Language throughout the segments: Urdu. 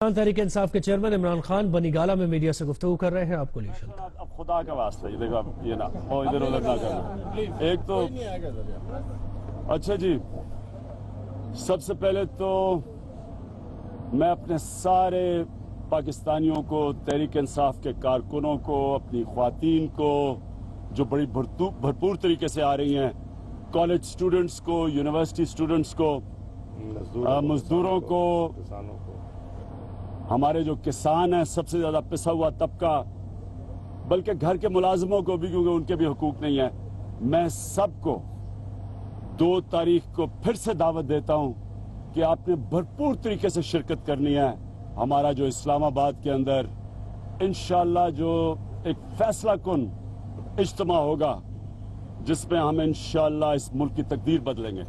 تحریک انصاف کے چیئرمین عمران خان بنی گالہ میں میڈیا سے گفتگو کر رہے ہیں. آپ کو لیشن اب خدا کا واسطہ یہ دیکھو یہ نا ادھر ادھر نہ کرنا. ایک تو اچھا جی، سب سے پہلے تو میں اپنے سارے پاکستانیوں کو، تحریک انصاف کے کارکنوں کو، اپنی خواتین کو جو بڑی بھرپور طریقے سے آ رہی ہیں، کالج سٹوڈنٹس کو، یونیورسٹی سٹوڈنٹس کو، مزدوروں کو، ہمارے جو کسان ہیں، سب سے زیادہ پسا ہوا طبقہ، بلکہ گھر کے ملازموں کو بھی، کیونکہ ان کے بھی حقوق نہیں ہیں، میں سب کو 2 تاریخ کو پھر سے دعوت دیتا ہوں کہ آپ نے بھرپور طریقے سے شرکت کرنی ہے. ہمارا جو اسلام آباد کے اندر انشاءاللہ جو ایک فیصلہ کن اجتماع ہوگا جس میں ہم انشاءاللہ اس ملک کی تقدیر بدلیں گے.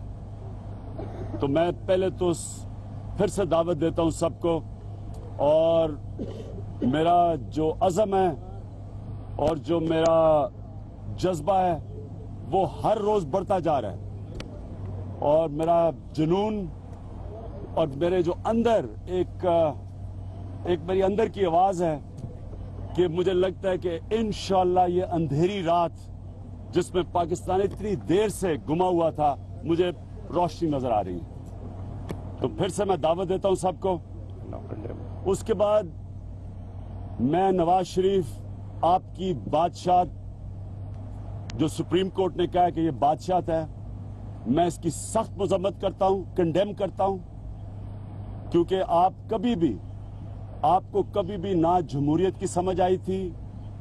تو میں پہلے تو پھر سے دعوت دیتا ہوں سب کو، اور میرا جو عزم ہے اور جو میرا جذبہ ہے وہ ہر روز بڑھتا جا رہا ہے، اور میرا جنون اور میرے جو اندر ایک میری اندر کی آواز ہے کہ مجھے لگتا ہے کہ انشاءاللہ یہ اندھیری رات جس میں پاکستان اتنی دیر سے گما ہوا تھا، مجھے روشنی نظر آ رہی ہے. تو پھر سے میں دعوت دیتا ہوں سب کو. اس کے بعد میں نواز شریف آپ کی بادشاہت جو سپریم کورٹ نے کہا ہے کہ یہ بادشاہت ہے، میں اس کی سخت مذمت کرتا ہوں، کنڈیم کرتا ہوں، کیونکہ آپ کو کبھی بھی نہ جمہوریت کی سمجھ آئی تھی،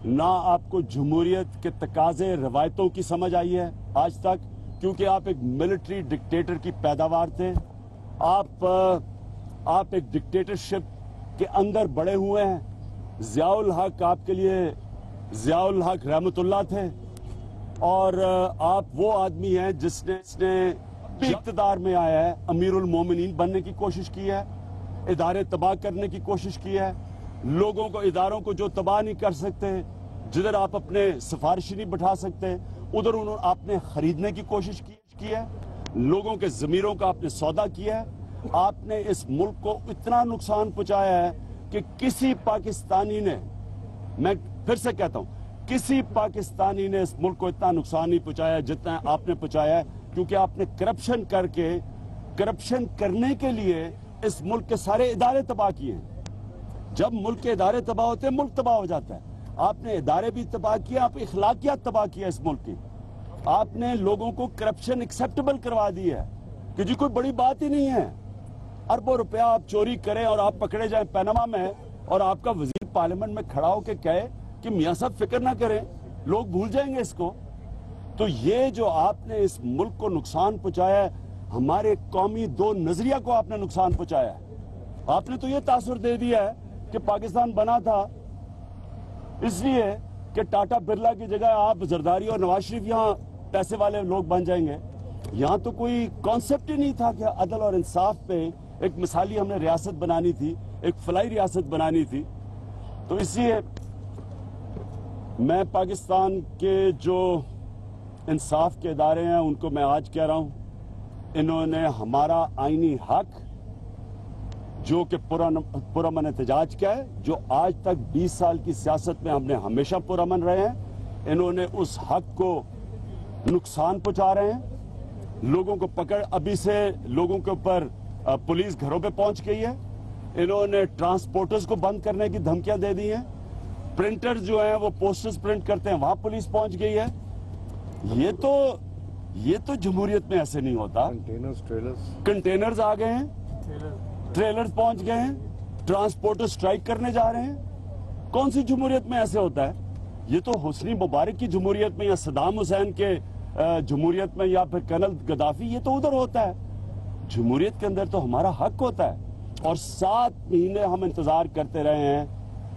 نہ آپ کو جمہوریت کے تقاضے روایتوں کی سمجھ آئی ہے آج تک، کیونکہ آپ ایک ملٹری ڈکٹیٹر کی پیداوار تھے. آپ ایک ڈکٹیٹرشپ کے اندر بڑے ہوئے ہیں. ضیاء الحق آپ کے لیے ضیاء الحق رحمت اللہ تھے، اور آپ وہ آدمی ہیں جس نے اقتدار میں آیا ہے امیر المومنین بننے کی کوشش کی ہے، ادارے تباہ کرنے کی کوشش کی ہے، لوگوں کو، اداروں کو جو تباہ نہیں کر سکتے، جدھر آپ اپنے سفارشی نہیں بٹھا سکتے ادھر آپ نے خریدنے کی کوشش کی ہے، لوگوں کے ضمیروں کا آپ نے سودا کیا ہے. آپ نے اس ملک کو اتنا نقصان پہنچایا ہے کہ کسی پاکستانی نے، میں پھر سے کہتا ہوں، کسی پاکستانی نے اس ملک کو اتنا نقصان نہیں پہنچایا جتنا آپ نے پہنچایا ہے، کیونکہ آپ نے کرپشن کرنے کے لیے اس ملک کے سارے ادارے تباہ کیے ہیں. جب ملک کے ادارے تباہ ہوتے ہیں ملک تباہ ہو جاتا ہے. آپ نے ادارے بھی تباہ کیا، آپ اخلاقیات تباہ کیا اس ملک کی. آپ نے لوگوں کو کرپشن ایکسیپٹیبل کروا دی ہے کہ جی کوئی بڑی بات ہی نہیں ہے. اربوں روپیہ آپ چوری کریں اور آپ پکڑے جائیں پیناما میں، اور آپ کا وزیر پارلیمنٹ میں کھڑا ہو کے کہے کہ میاں صاحب فکر نہ کریں، لوگ بھول جائیں گے اس کو. تو یہ جو آپ نے اس ملک کو نقصان پہنچایا ہے، ہمارے قومی 2 نظریہ کو آپ نے نقصان پہنچایا ہے. آپ نے تو یہ تاثر دے دیا ہے کہ پاکستان بنا تھا اس لیے کہ ٹاٹا برلا کی جگہ آپ زرداری اور نواز شریف یہاں پیسے والے لوگ بن جائیں گے. یہاں تو کوئی کانسیپٹ ہی نہیں تھا کہ عدل اور انصاف پہ ایک مثالی ہم نے ریاست بنانی تھی، ایک فلاحی ریاست بنانی تھی. تو اس لیے میں پاکستان کے جو انصاف کے ادارے ہیں ان کو میں آج کہہ رہا ہوں، انہوں نے ہمارا آئینی حق جو کہ پرامن احتجاج کا ہے، جو آج تک 20 سال کی سیاست میں ہم نے ہمیشہ پرامن رہے ہیں، انہوں نے اس حق کو نقصان پہنچا رہے ہیں. لوگوں کو پکڑ، ابھی سے لوگوں کے اوپر پولیس گھروں پہ پہنچ گئی ہے. انہوں نے ٹرانسپورٹرز کو بند کرنے کی دھمکیاں دے دی ہیں. پرنٹر جو ہیں وہ پوسٹرز پرنٹ کرتے ہیں، وہاں پولیس پہنچ گئی ہے. یہ تو جمہوریت میں ایسے نہیں ہوتا. کنٹینرز آ گئے ہیں، ٹریلرز پہنچ گئے ہیں، ٹرانسپورٹر سٹرائک کرنے جا رہے ہیں. کون سی جمہوریت میں ایسے ہوتا ہے؟ یہ تو حسنی مبارک کی جمہوریت میں یا صدام حسین کے جمہوریت میں یا پھر کرنل گدافی، یہ تو ادھر ہوتا ہے. جمہوریت کے اندر تو ہمارا حق ہوتا ہے. اور 7 مہینے ہم انتظار کرتے رہے ہیں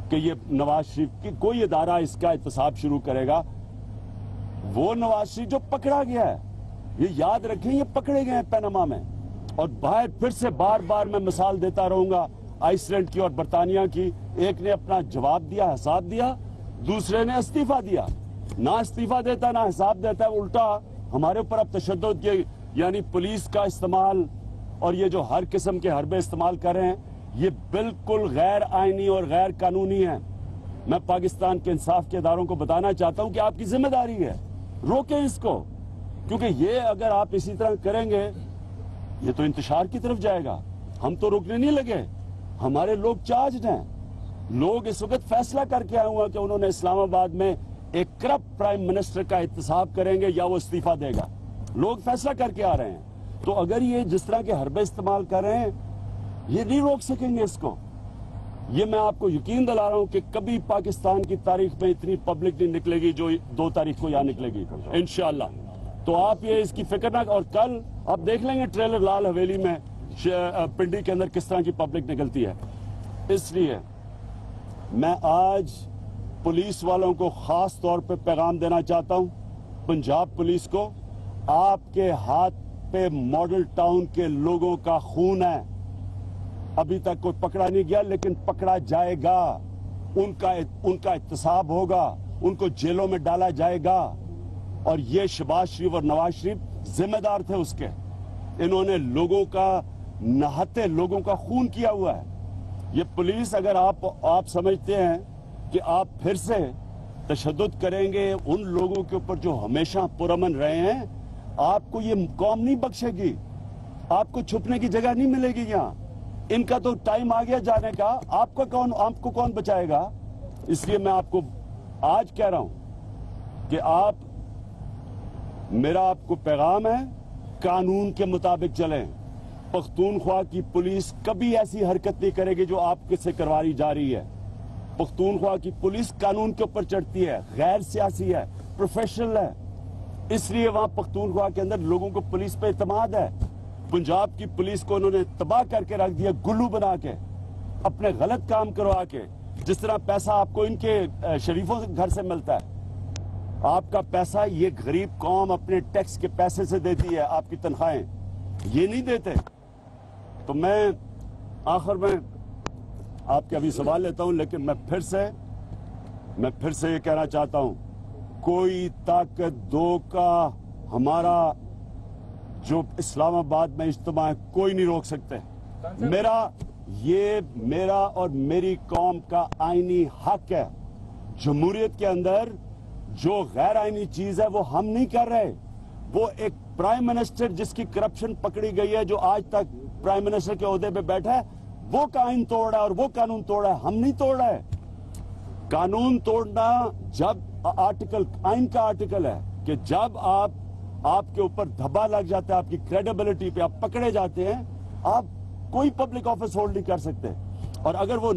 کہ یہ نواز شریف کی کوئی ادارہ اس کا احتساب شروع کرے گا. وہ نواز شریف جو پکڑا گیا ہے، یہ یاد رکھیں، یہ پکڑے گئے ہیں پیناما میں. اور باہر پھر سے بار بار میں مثال دیتا رہوں گا آئس لینڈ کی اور برطانیہ کی. ایک نے اپنا جواب دیا، حساب دیا، دوسرے نے استعفیٰ دیا. نہ استعفیٰ دیتا نہ حساب دیتا ہے، الٹا ہمارے اوپر اب تشدد، یعنی پولیس کا استعمال اور یہ جو ہر قسم کے حربے استعمال کر رہے ہیں، یہ بالکل غیر آئینی اور غیر قانونی ہے. میں پاکستان کے انصاف کے اداروں کو بتانا چاہتا ہوں کہ آپ کی ذمہ داری ہے, روکیں اس کو, کیونکہ یہ اگر آپ اسی طرح کریں گے یہ تو انتشار کی طرف جائے گا. ہم تو روکنے نہیں لگے, ہمارے لوگ چارجڈ ہیں. لوگ اس وقت فیصلہ کر کے آئے ہوئے ہیں کہ انہوں نے اسلام آباد میں ایک کرپٹ پرائم منسٹر کا احتساب کریں گے یا وہ استعفیٰ دے گا. لوگ فیصلہ کر کے آ رہے ہیں. تو اگر یہ جس طرح کے حربے استعمال کر رہے ہیں یہ نہیں روک سکیں گے اس کو. یہ میں آپ کو یقین دلا رہا ہوں کہ کبھی پاکستان کی تاریخ میں اتنی پبلک نہیں نکلے گی جو 2 تاریخ کو یہاں نکلے گی انشاءاللہ. تو آپ یہ اس کی فکر نہ, اور کل آپ دیکھ لیں گے ٹریلر لال حویلی میں پنڈی کے اندر کس طرح کی پبلک نکلتی ہے. اس لیے میں آج پولیس والوں کو خاص طور پہ پیغام دینا چاہتا ہوں, پنجاب پولیس کو, آپ کے ہاتھ پہ ماڈل ٹاؤن کے لوگوں کا خون ہے. ابھی تک کوئی پکڑا نہیں گیا لیکن پکڑا جائے گا. ان کا احتساب ہوگا, ان کو جیلوں میں ڈالا جائے گا. اور یہ شہباز شریف اور نواز شریف ذمہ دار تھے اس کے. انہوں نے لوگوں کا, نہتے لوگوں کا خون کیا ہوا ہے. یہ پولیس, اگر آپ سمجھتے ہیں کہ آپ پھر سے تشدد کریں گے ان لوگوں کے اوپر جو ہمیشہ پرامن رہے ہیں, آپ کو یہ قوم نہیں بخشے گی. آپ کو چھپنے کی جگہ نہیں ملے گی یہاں. ان کا تو ٹائم آ گیا جانے کا. آپ کو کون بچائے گا؟ اس لیے میں آپ کو آج کہہ رہا ہوں کہ میرا آپ کو پیغام ہے, قانون کے مطابق چلیں. پختونخوا کی پولیس کبھی ایسی حرکت نہیں کرے گی جو آپ سے کروائی جا رہی ہے. پختونخوا کی پولیس قانون کے اوپر چڑھتی ہے, غیر سیاسی ہے, پروفیشنل ہے. اس لیے وہاں پختونخوا کے اندر لوگوں کو پولیس پہ اعتماد ہے. پنجاب کی پولیس کو انہوں نے تباہ کر کے رکھ دیا, گلو بنا کے, اپنے غلط کام کروا کے. جس طرح پیسہ آپ کو ان کے شریفوں کے گھر سے ملتا ہے, آپ کا پیسہ یہ غریب قوم اپنے ٹیکس کے پیسے سے دیتی ہے. آپ کی تنخواہیں یہ نہیں دیتے. تو میں آخر میں آپ کے ابھی سوال لیتا ہوں, لیکن میں پھر سے یہ کہنا چاہتا ہوں, کوئی طاقت دو کا ہمارا جو اسلام آباد میں اجتماع ہے کوئی نہیں روک سکتے. میرا اور میری قوم کا آئینی حق ہے. جمہوریت کے اندر جو غیر آئینی چیز ہے وہ ہم نہیں کر رہے. وہ ایک پرائم منسٹر جس کی کرپشن پکڑی گئی ہے, جو آج تک پرائم منسٹر کے عہدے پہ بیٹھا ہے, وہ آئین توڑ رہا ہے اور وہ قانون توڑ رہا ہے. ہم نہیں توڑ رہے. قانون توڑنا جب آئین کا آرٹیکل ہے کہ جب آپ کے اوپر دھبا لگ جاتا ہے, آپ کی کریڈیبلٹی پہ آپ پکڑے جاتے ہیں, آپ کوئی پبلک آفس ہولڈ نہیں کر سکتے. اور اگر وہ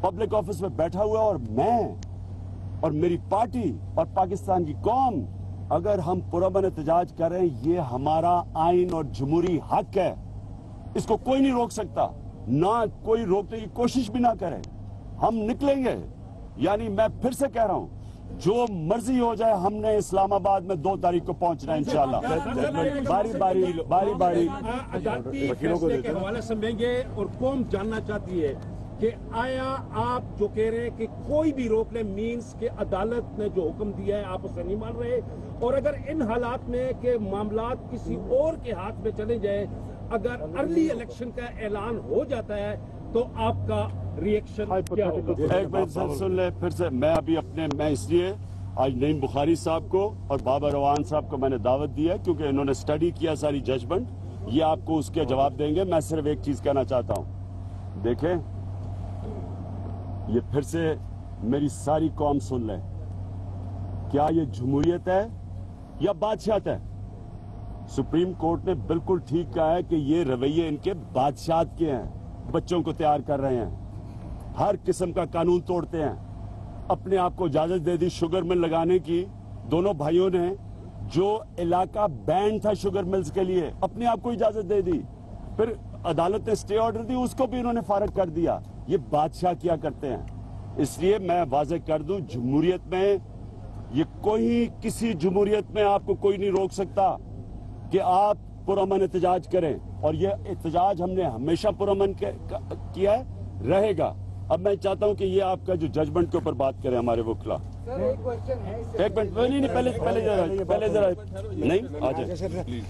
پبلک آفس میں بیٹھا ہوا ہے اور میں اور میری پارٹی اور پاکستان کی قوم اگر ہم پرامن احتجاج کر رہے ہیں, یہ ہمارا آئین اور جمہوری حق ہے. اس کو کوئی نہیں روک سکتا, نہ کوئی روکنے کی کوشش بھی نہ کرے. ہم نکلیں گے. یعنی میں پھر سے کہہ رہا ہوں, جو مرضی ہو جائے, ہم نے اسلام آباد میں 2 تاریخ کو پہنچنا ہے انشاءاللہ. باری فیصلے کے حوالے سے مہیں گے. اور قوم جاننا چاہتی ہے کہ آیا آپ جو کہہ رہے ہیں کہ کوئی بھی روک لے, مینز کہ عدالت نے جو حکم دیا ہے آپ اسے نہیں مان رہے, اور اگر ان حالات میں کہ معاملات کسی اور کے ہاتھ میں چلے جائے, اگر ارلی الیکشن کا اعلان ہو جاتا ہے تو آپ کا ریئیکشن کیا ہوگا؟ ایک منٹ سن لے پھر سے. میں اس لیے آج نعیم بخاری صاحب کو اور بابا روان صاحب کو میں نے دعوت دی ہے کیونکہ انہوں نے اسٹڈی کیا ساری ججمنٹ. یہ آپ کو اس کے جواب دیں گے. میں صرف ایک چیز کہنا چاہتا ہوں, دیکھیں یہ پھر سے میری ساری قوم سن لے, کیا یہ جمہوریت ہے یا بادشاہت ہے؟ سپریم کورٹ نے بالکل ٹھیک کہا ہے کہ یہ رویے ان کے بادشاہت کے ہیں. بچوں کو تیار کر رہے ہیں, ہر قسم کا قانون توڑتے ہیں. اپنے آپ کو اجازت دے دی شوگر مل لگانے کی. دونوں بھائیوں نے جو علاقہ بین تھا شوگر ملز کے لیے, اپنے آپ کو اجازت دے دی. پھر عدالت نے اسٹے آرڈر دی, اس کو بھی انہوں نے فارغ کر دیا. یہ بادشاہ کیا کرتے ہیں. اس لیے میں واضح کر دوں, جمہوریت میں یہ کسی جمہوریت میں آپ کو کوئی نہیں روک سکتا کہ آپ پرامن احتجاج کریں. اور یہ احتجاج ہم نے ہمیشہ پرامن کیا ہے, رہے گا. اب میں چاہتا ہوں کہ یہ آپ کا جو ججمنٹ کے اوپر بات کریں ہمارے وکلا. ایک منٹ, نہیں پہلے ذرا نہیں, آ جائیں.